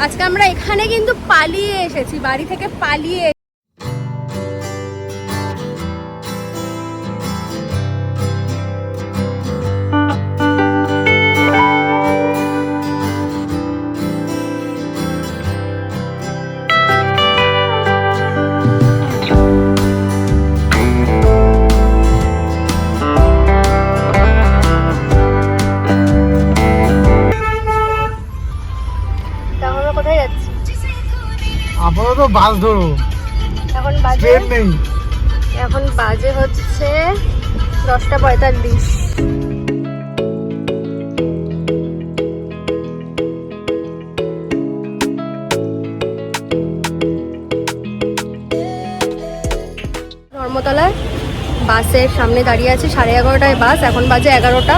আজকে আমরা এখানে কিন্তু পালিয়ে এসেছি, বাড়ি থেকে পালিয়ে। আপাতত বাস ধরো, এখন বাজে হচ্ছে 10:45। ধর্মতলায় বাসের সামনে দাঁড়িয়ে আছে, 11:30টায় বাস, এখন বাজে 11টা।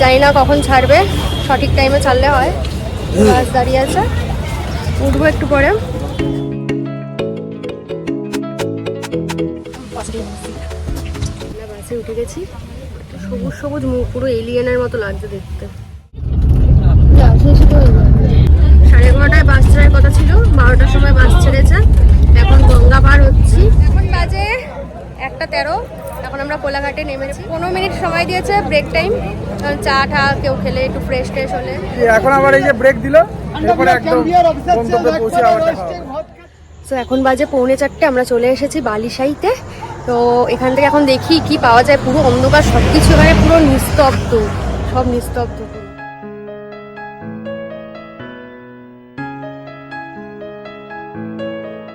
জানি না কখন ছাড়বে, সঠিক টাইমে ছাড়লে হয়। বাস দাঁড়িয়ে আছে, উঠবো একটু পরে। বাসে উঠে গেছি, সবুজ সবুজ মুখ, পুরো এলিয়েনের মতো লাগছে দেখতে। 11:30টায় বাস ছাড়ার কথা ছিল, 12টার সময় বাস ছেড়েছে। এখন গঙ্গা পার হচ্ছি, এখন বাজে 1:13। এখন আমরা কোলাঘাটে নেমেছি। 15 মিনিট সময় দিয়েছে ব্রেক টাইম, চা টা কেউ খেলে একটু ফ্রেশ ট্রেশ হলে। এখন আবার এই যে ব্রেক দিল, এরপর একদম গন্তব্যে পৌঁছে আবার দেখা হবে। তো এখন বাজে 3:45, আমরা চলে এসেছি বালিশাইতে। তো এখান থেকে এখন দেখি কি পাওয়া যায়। পুরো অন্ধকার, সবকিছু এখানে পুরো নিস্তব্ধ, সব নিস্তব্ধ।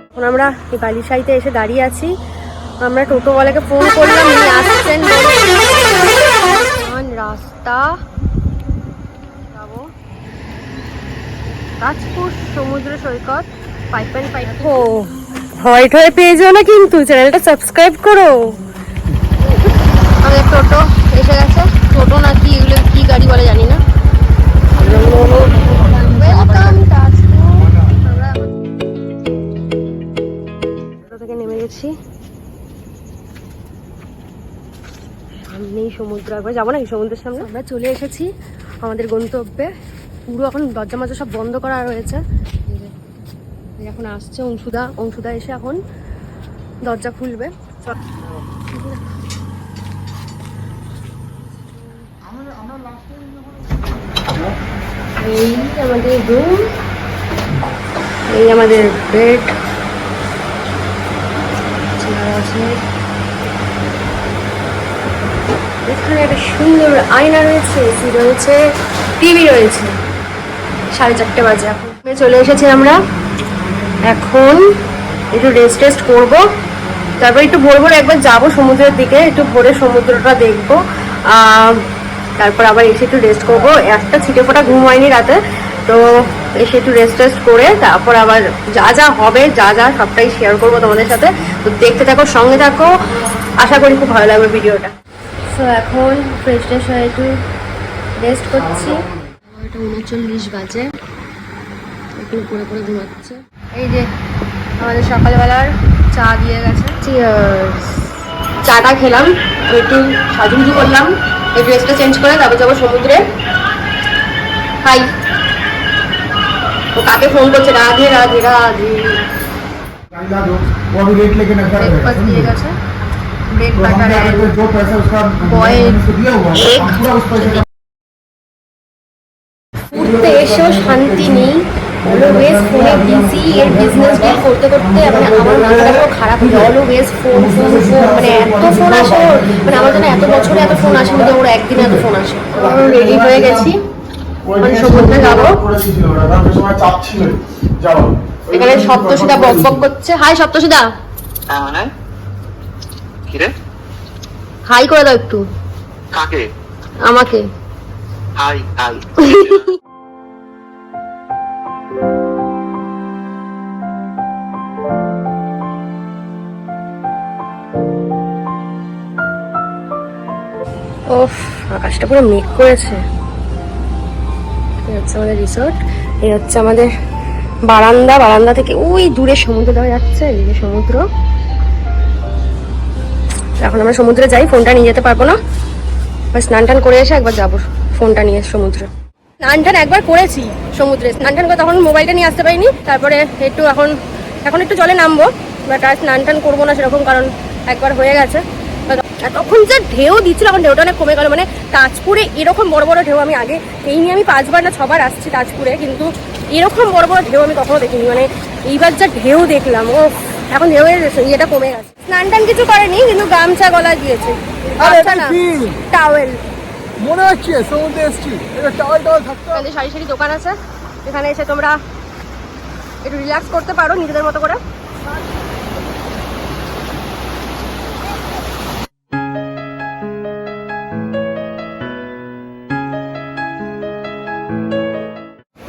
এখন আমরা এই বালিশাইতে এসে দাঁড়িয়ে আছি। আমরা টোটোওয়ালাকে ফোন করলাম, উনি আসছেন। রাস্তা যাবো তাজপুর সমুদ্র সৈকত 5.5। ও ভয় ঠয় পেয়ে যাও না কিন্তু, চ্যানেলটা সাবস্ক্রাইব করো। আমাদের টোটো এসে গেছে, টোটো না কি এগুলো কি গাড়ি বলে জানি না। ওয়েলকাম তাজপুর। আমরা টোটো থেকে নেমে গেছি, সামনেই সমুদ্র। একবার যাবো নাকি সমুদ্রের সামনে? আমরা চলে এসেছি আমাদের গন্তব্যে। পুরো এখন দরজা মাজা সব বন্ধ করা রয়েছে। এখন আসছে অংশুদা এসে এখন দরজা খুলবে। এই আমাদের রুম, এই আমাদের বেড আছে। এখানে একটা সুন্দর আয়না রয়েছে, এসি রয়েছে, টিভি রয়েছে। 4:30 বাজে, এখন চলে এসেছি আমরা। এখন একটু রেস্ট করবো, তারপর একটু ভোর ভোর একবার যাবো সমুদ্রের দিকে, একটু ভোরে সমুদ্রটা দেখবো। তারপর আবার এসে একটু রেস্ট করবো। একটা ছিটে ফোটা ঘুম হয়নি রাতে, তো এসে একটু রেস্ট করে তারপর আবার যা যা হবে সবটাই শেয়ার করবো তোমাদের সাথে। তো দেখতে থাকো, সঙ্গে থাকো, আশা করি খুব ভালো লাগবে ভিডিওটা। তো এখন ফ্রেশ হয়ে একটু রেস্ট করছি। 11:39 বাজে, একটু পরে ঘুমাচ্ছে। এই যে আমাদের সকালবেলার চা দিয়ে গেছে, চাটা খেলাম, একটু সাজুগুজু করলাম, এই ড্রেসটা চেঞ্জ করে তারপর যাবো সমুদ্রে। হাই, ও কাকে ফোন করছে? রাধে রাধে রাধে। ব্রেকফাস্ট দিয়ে গেছে, ব্রেড বাটার বয়েল এগ। ঘুরতে এসেও শান্তি নেই, অলওয়েজ ফোনে বিজি। এর বিজনেস ডিল করতে মানে আমার মাথাটা পুরো খারাপ হয়ে যায়। অলওয়েজ ফোন, মানে এত ফোন আসে ওর, মানে আমার জন্য এত বছরে এত ফোন আসে, কিন্তু ওর একদিনে এত ফোন আসে। রেডি হয়ে গেছি, মানে সমুদ্রে যাবো। এখানে সপ্তশীদা বক বক করছে। হাই সপ্তশীদা। হাই করে দাও একটু। কাকে? আমাকে। High high. ওফ, আকাশটা পুরো মেঘ করেছে। এই হচ্ছে আমাদের রিসোর্ট, এই হচ্ছে আমাদের বারান্দা থেকে ওই দূরে সমুদ্র দেখা যাচ্ছে। এই যে সমুদ্র। এখন আমরা সমুদ্রে যাই, ফোনটা নিয়ে যেতে পারবো না, স্নান টান করে এসে একবার যাবো ফোনটা নিয়ে সমুদ্রে। স্নান টান একবার করেছি সমুদ্রে, স্নান টান করে তখন মোবাইলটা নিয়ে আসতে পারিনি, তারপরে একটু এখন একটু জলে নামবো, বাট আর স্নান টান করবো না সেরকম, কারণ একবার হয়ে গেছে। আর তখন যে ঢেউ দিচ্ছিল, এখন ঢেউটা অনেক কমে গেল। মানে তাজপুরে এরকম বড় বড় ঢেউ আমি আগে, এই নিয়ে আমি 5 বার না 6 বার আসছি তাজপুরে, কিন্তু এরকম বড় বড় ঢেউ আমি কখনো দেখিনি। মানে এইবার যা ঢেউ দেখলাম, ও এখন ঢেউয়ের ইয়েটা কমে গেছে। স্নান টান কিছু করেনি, কিন্তু গামছা গলা দিয়েছে, আচ্ছা না টাওয়েল। মনে হচ্ছে সমুদ্রে এসছি, এটা টাওয়াল থাকতে হবে। এখানে সারি সারি দোকান আছে, এখানে এসে তোমরা একটু রিল্যাক্স করতে পারো নিজেদের মতো করে।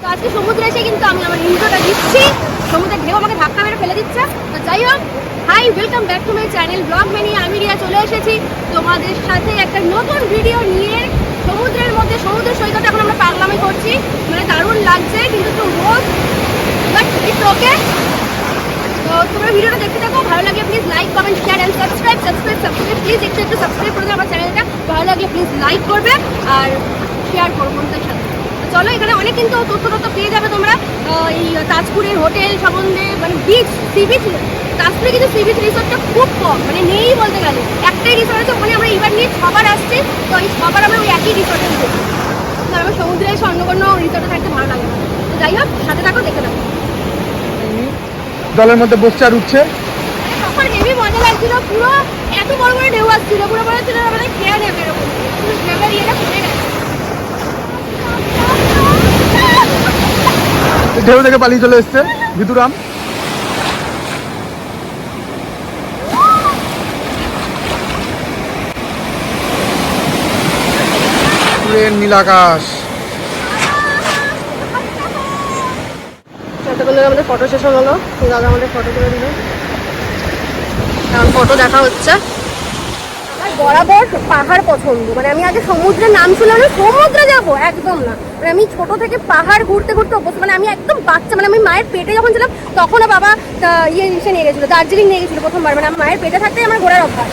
তো আজকে সমুদ্রে এসে কিন্তু আমি আমার ইন্ট্রোটা দিচ্ছি, সমুদ্রের ঢেউ আমাকে ধাক্কা মেরে ফেলে দিচ্ছে। তো যাই হোক, hi, welcome back to my channel blog many. আমি রিয়া চলে এসেছি তোমাদের সাথে একটা নতুন ভিডিও নিয়ে। সমুদ্রের মধ্যে, সমুদ্র সৈকতে এখন আমরা পাগলামি করছি, মানে দারুণ লাগছে, কিন্তু একটু রোদ, বাট ইটস ওকে। তো তোমরা ভিডিওটা দেখতে থাকো, ভালো লাগলে please like, comment, share and subscribe please একটু সাবস্ক্রাইব করে দেবে আমার চ্যানেলটা। ভালো লাগলে প্লিজ লাইক করবে আর শেয়ার করবো বন্ধুদের সাথে। চলো, এখানে অনেক কিন্তু তথ্য পেয়ে যাবে তোমরা এই তাজপুরের হোটেল সম্বন্ধে, মানে বিচ, সি বিচ। তাজপুরে কিন্তু সি বিচ রিসোর্টটা খুব কম, মানে নেই বলতে গেলে। একটাই রিসোর্ট আছে, ওখানে আমরা এইবার নিয়ে 6 বার আসছি, তো এই 6 বার আমরা ওই একই রিসোর্টে উঠেছি। তো আমার সমুদ্রে এসে অন্য কোনো রিসোর্টে থাকতে ভালো লাগে না। তো যাই হোক, সাথে থাকো, দেখে থাকো। জলের মধ্যে বসছে আর উঠছে, তখন হেভি মজা লাগছিল, পুরো এত বড় বড় ঢেউ আসছিল, পুরো বড় ছিল মানে খেয়ে নেবে এরকম, কিন্তু ঢেউয়ের ইয়েটা কমে গেছে। ঢেউ থেকে পালিয়ে চলে এসছে ভিতুরাম। নীলাকাশ। এতক্ষণ ধরে আমাদের ফটো সেশন হলো, দাদা আমাদের ফটো তুলে দিল, এখন ফটো দেখা হচ্ছে। আমার বরাবর পাহাড় পছন্দ, মানে আমি আগে সমুদ্রের নাম শুনলাম না সমুদ্রে যাবো, একদম না। মানে আমি ছোট থেকে পাহাড় ঘুরতে ঘুরতে অভ্যস্ত, মানে আমি একদম বাচ্চা, মানে আমি মায়ের পেটে যখন ছিলাম তখনও বাবা ইসে নিয়ে গেছিলো, দার্জিলিং নিয়ে গেছিলো প্রথমবার। মানে আমার মায়ের পেটে থাকতেই আমার ঘোরার অভ্যাস,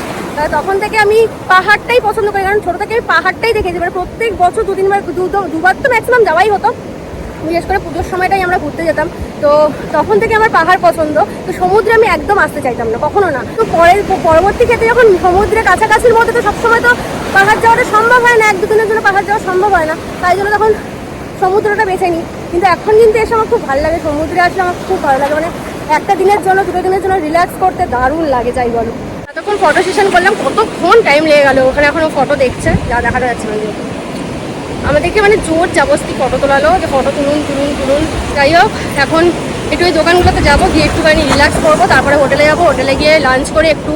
তখন থেকে আমি পাহাড়টাই পছন্দ করি, কারণ ছোটো থেকে আমি পাহাড়টাই দেখেছি। মানে প্রত্যেক বছর 2-3 বার, দুবার তো ম্যাক্সিমাম যাওয়াই হতো, বিশেষ করে পুজোর সময়টাই আমরা ঘুরতে যেতাম। তো তখন থেকে আমার পাহাড় পছন্দ, তো সমুদ্রে আমি একদম আসতে চাইতাম না, কখনো না। তো পরবর্তী ক্ষেত্রে যখন সমুদ্রের কাছাকাছির মধ্যে, তো সবসময় তো পাহাড় যাওয়াটা সম্ভব হয় না, 1-2 দিনের জন্য পাহাড় যাওয়া সম্ভব হয় না, তাই জন্য তখন সমুদ্রটা বেছে নিই। কিন্তু এখন কিন্তু এসে আমার খুব ভালো লাগে, সমুদ্রে আসলে আমার খুব ভালো লাগে, মানে একটা দিনের জন্য 2 দিনের জন্য রিল্যাক্স করতে দারুণ লাগে, যাই বলো। এতক্ষণ ফটো সেশন করলাম, কতক্ষণ টাইম লেগে গেল। ওখানে এখনো ফটো দেখছে, যা দেখা যাচ্ছে না, আমাদেরকে মানে জোর জবরদস্তি ফটো তোলালো, যে ফটো তুলুন। যাই হোক, এখন একটু ওই দোকানগুলোতে যাবো, গিয়ে একটুখানি রিল্যাক্স করবো, তারপরে হোটেলে যাবো, হোটেলে গিয়ে লাঞ্চ করে একটু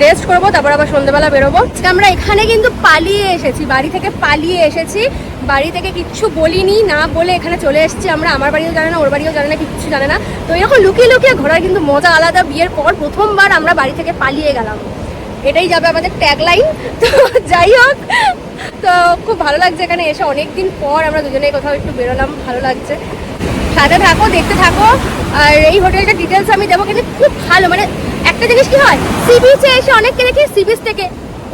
রেস্ট করবো, তারপর আবার সন্ধ্যেবেলা বেরোবো। আমরা এখানে কিন্তু পালিয়ে এসেছি, বাড়ি থেকে পালিয়ে এসেছি, বাড়ি থেকে কিচ্ছু বলিনি, না বলে এখানে চলে এসেছি আমরা। আমার বাড়িও জানে না, ওর বাড়িও জানে না, কিচ্ছু জানে না। তো এরকম লুকিয়ে লুকিয়ে ঘোরার কিন্তু মজা আলাদা। বিয়ের পর প্রথমবার আমরা বাড়ি থেকে পালিয়ে গেলাম, এটাই যাবে আমাদের ট্যাগলাইন। তো যাই হোক, তো খুব ভালো লাগছে এখানে এসে, অনেকদিন পর আমরা দুজনেই কোথাও একটু বেরোলাম, ভালো লাগছে। সাথে থাকো, দেখতে থাকো। আর এই হোটেলটার ডিটেলস আমি দেবো, কিন্তু খুব ভালো। মানে একটা জিনিস কি হয়, সি বিচে এসে অনেককে দেখি সি বিচ থেকে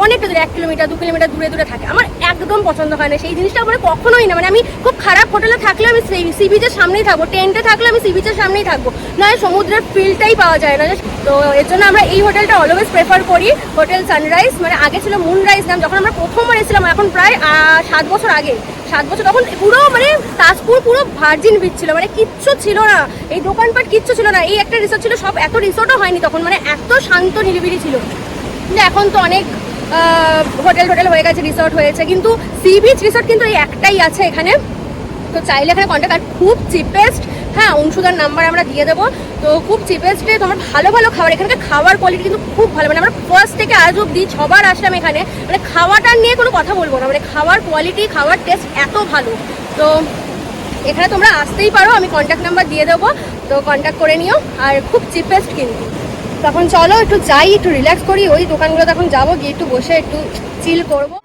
অনেকটা দূরে, 1 কিলোমিটার 2 কিলোমিটার দূরে থাকে, আমার একদম পছন্দ হয় না সেই জিনিসটা, মানে কখনোই না। মানে আমি খুব খারাপ হোটেলে থাকলে আমি সি বিচের সামনেই থাকবো, টেন্টে থাকলে আমি সি বিচের সামনেই থাকবো, নয় সমুদ্রের ফিলটাই পাওয়া যায় না। তো এর জন্য আমরা এই হোটেলটা অলওয়েজ প্রেফার করি, হোটেল সানরাইজ। মানে আগে ছিল মুনরাইজ নাম, যখন আমরা প্রথমবার এসেছিলাম, এখন প্রায় 7 বছর আগে, 7 বছর, তখন পুরো মানে তাজপুর পুরো ভার্জিন বিচ ছিল, মানে কিচ্ছু ছিল না, এই দোকানপাট কিচ্ছু ছিল না, এই একটা রিসোর্ট ছিল, সব এত রিসোর্টও হয়নি তখন, মানে এত শান্ত নিরিবিলি ছিল। কিন্তু এখন তো অনেক হোটেল হয়ে গেছে, রিসোর্ট হয়েছে, কিন্তু সি বিচ রিসোর্ট কিন্তু এই একটাই আছে এখানে। তো চাইলে এখানে কন্ট্যাক্ট, আর খুব চিপেস্ট। হ্যাঁ, অংশুদার নাম্বার আমরা দিয়ে দেবো। তো খুব চিপেস্টে তোমার ভালো ভালো খাবার, এখানকার খাওয়ার কোয়ালিটি কিন্তু খুব ভালো। মানে আমরা ফার্স্ট থেকে আজ অব্দি 6 বার আসলাম এখানে, মানে খাওয়াটার নিয়ে কোনো কথা বলবো না, মানে খাওয়ার কোয়ালিটি, খাওয়ার টেস্ট এত ভালো। তো এখানে তোমরা আসতেই পারো, আমি কন্ট্যাক্ট নাম্বার দিয়ে দেবো, তো কন্ট্যাক্ট করে নিও। আর খুব চিপেস্ট কিন্তু। তখন চলো একটু যাই, একটু রিল্যাক্স করি, ওই দোকানগুলো তখন যাবো, গিয়ে একটু বসে একটু চিল করবো।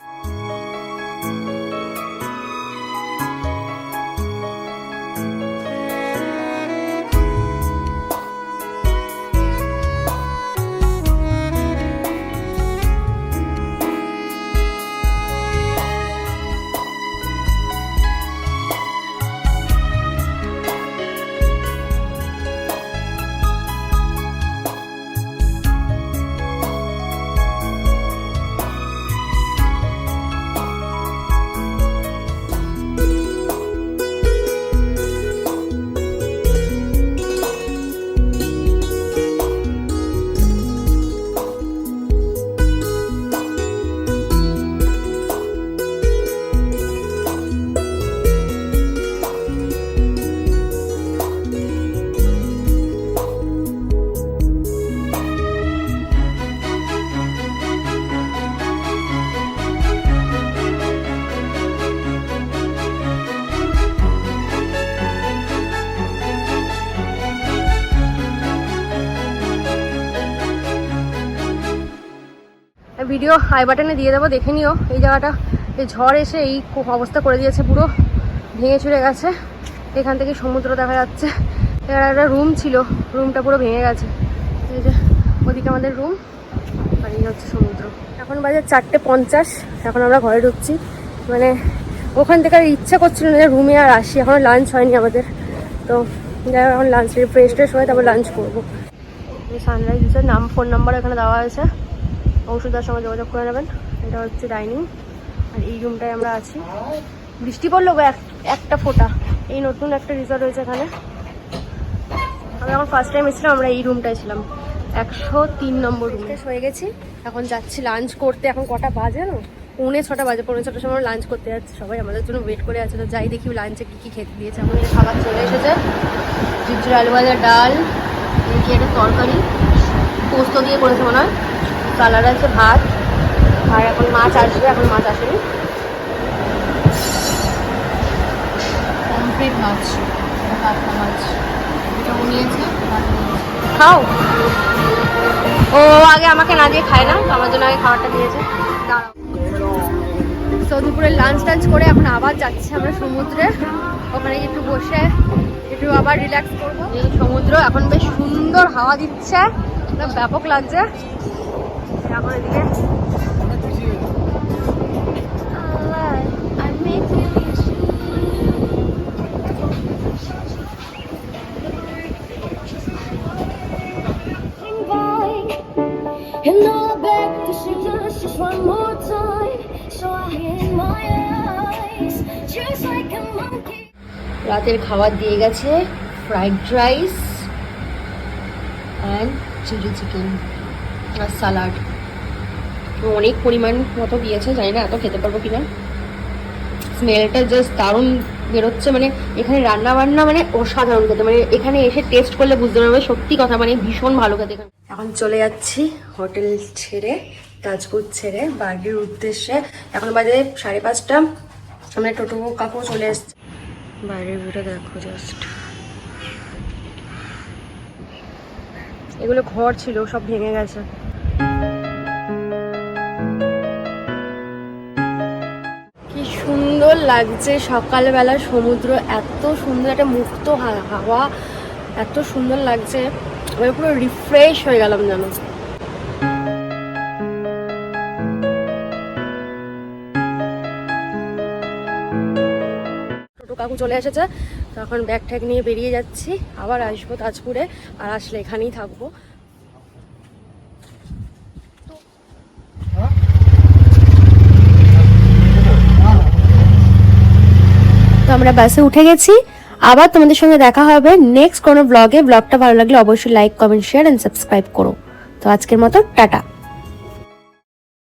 ভিডিও আই বাটনে দিয়ে দেবো, দেখে নিও। এই জায়গাটা এই ঝড় এসে এই অবস্থা করে দিয়েছে, পুরো ভেঙে চুরে গেছে। এখান থেকে সমুদ্র দেখা যাচ্ছে। এবার একটা রুম ছিল, রুমটা পুরো ভেঙে গেছে। এই যে ওদিকে আমাদের রুম, আর এই হচ্ছে সমুদ্র। এখন বাজে 4:50, এখন আমরা ঘরে ঢুকছি। মানে ওখান থেকে আর ইচ্ছা করছিল না যে রুমে আর আসি, এখনও লাঞ্চ হয়নি আমাদের। তো যাই হোক, এখন লাঞ্চ ফ্রেশ ট্রেশ হয়ে তারপর লাঞ্চ করবো। সানরাইজের ফোন নাম্বার এখানে দেওয়া আছে, ঔষধার সঙ্গে যোগাযোগ করে নেবেন। এটা হচ্ছে ডাইনিং, আর এই রুমটায় আমরা আছি। বৃষ্টি পড়লো একটা ফোঁটা। এই নতুন একটা রিসর্ট হয়েছে এখানে। আমরা যখন ফার্স্ট টাইম এসেছিলাম আমরা এই রুমটায় ছিলাম, 103 নম্বর রুমে। হয়ে গেছি, এখন যাচ্ছি লাঞ্চ করতে। এখন কটা বাজে না, 6:45 বাজে। 6:45 সময় লাঞ্চ করতে যাচ্ছে, সবাই আমাদের জন্য ওয়েট করে আছে। তো যাই দেখি লাঞ্চে কী কী খেতে দিয়েছে। এখন এই খাবার চলে এসেছে, ঝিরঝির আলু ভাজা, ডাল, কি একটা তরকারি পোস্ত দিয়ে করেছে মনে হয়, স্যালাড আছে, ভাত, আর এখন মাছ আসবে, এখন মাছ আসেনি। পমফ্রেট মাছ, কাতলা মাছ, এটাও নিয়েছে। খাও, ও আগে আমাকে না দিয়ে খায় না, তো আমার জন্য আগে খাবারটা দিয়েছে। দাঁড়াও। তো দুপুরে লাঞ্চ টাঞ্চ করে এখন আবার যাচ্ছি আমরা সমুদ্রে। ওখানে একটু বসে একটু আবার রিল্যাক্স করবো। এই সমুদ্র এখন বেশ সুন্দর হাওয়া দিচ্ছে, ব্যাপক লাগছে। এখন এদিকে And now I beg to see just one more time, so I in my eyes, just like a monkey. রাতের খাবার দিয়ে গেছে, fried rice and chilli chicken আর স্যালাড। অনেক পরিমাণ মতো দিয়েছে, জানি না এত খেতে পারবো কিনা। স্মেলটা জাস্ট দারুণ বেরোচ্ছে। মানে এখানে রান্না বান্না মানে অসাধারণ খেতে, মানে এখানে এসে টেস্ট করলে বুঝতে পারবে, সত্যি কথা মানে ভীষণ ভালো খেতে। এখন চলে যাচ্ছি হোটেল ছেড়ে, তাজপুর ছেড়ে বাড়ির উদ্দেশ্যে। এখন বাজে 5:30, আমরা টোটো কাকু চলে এসছি। বাইরের ভিউটা দেখো জাস্ট, এগুলো ঘর ছিল সব ভেঙে গেছে। কি সুন্দর লাগছে সকালবেলা সমুদ্র, এত সুন্দর একটা মুক্ত হাওয়া, এত সুন্দর লাগছে। আমি পুরো রিফ্রেশ হয়ে গেলাম জানো। টোটো কাকু চলে এসেছে, তো এখন ব্যাগ ট্যাগ নিয়ে বেরিয়ে যাচ্ছি। আবার আসবো তাজপুরে, আর আসলে এখানেই থাকবো। তো আমরা বাসে উঠে গেছি। আবার তোমাদের সঙ্গে দেখা হবে নেক্সট কোনো ব্লগে। ব্লগটা ভালো লাগলে অবশ্যই like, comment, share and subscribe করো। তো আজকের মতো টাটা।